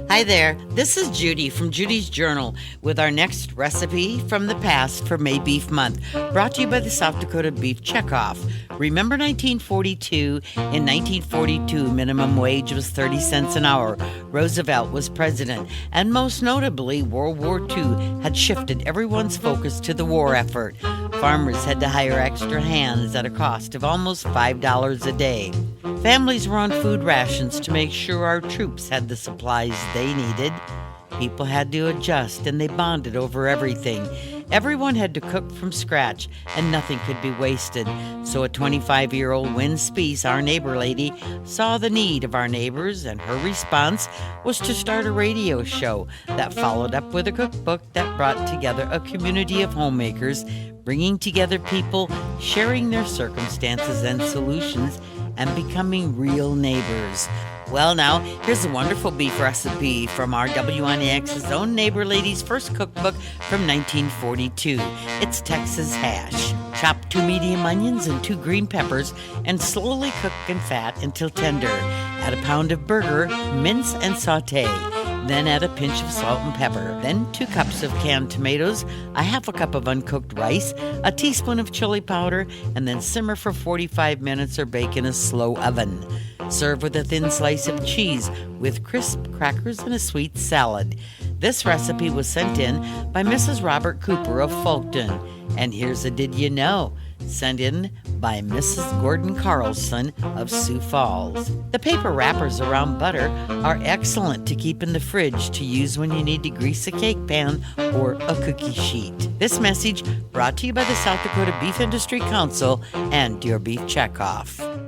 Hi there, this is Judy from Judy's Journal with our next recipe from the past for May Beef Month, brought to you by the South Dakota Beef Checkoff. Remember 1942? In 1942, minimum wage was 30 cents an hour. Roosevelt was president, and most notably, World War II had shifted everyone's focus to the war effort. Farmers had to hire extra hands at a cost of almost $5 a day. Families were on food rations to make sure our troops had the supplies they needed. People had to adjust, and they bonded over everything. Everyone had to cook from scratch, and nothing could be wasted. So a 25-year-old Wynn Speece, our neighbor lady, saw the need of our neighbors, and her response was to start a radio show that followed up with a cookbook that brought together a community of homemakers, bringing together people, sharing their circumstances and solutions, and becoming real neighbors. Well, now, here's a wonderful beef recipe from our WNEX's own neighbor lady's first cookbook from 1942. It's Texas hash. Chop 2 medium onions and 2 green peppers and slowly cook in fat until tender. Add a pound of burger, mince and sauté. Then add a pinch of salt and pepper. Then 2 cups of canned tomatoes, a half a cup of uncooked rice, a teaspoon of chili powder, and then simmer for 45 minutes or bake in a slow oven. Serve with a thin slice of cheese with crisp crackers and a sweet salad. This recipe was sent in by Mrs. Robert Cooper of Fulton. And here's a Did You Know? Sent in by Mrs. Gordon Carlson of Sioux Falls. The paper wrappers around butter are excellent to keep in the fridge to use when you need to grease a cake pan or a cookie sheet. This message brought to you by the South Dakota Beef Industry Council and your Beef Checkoff.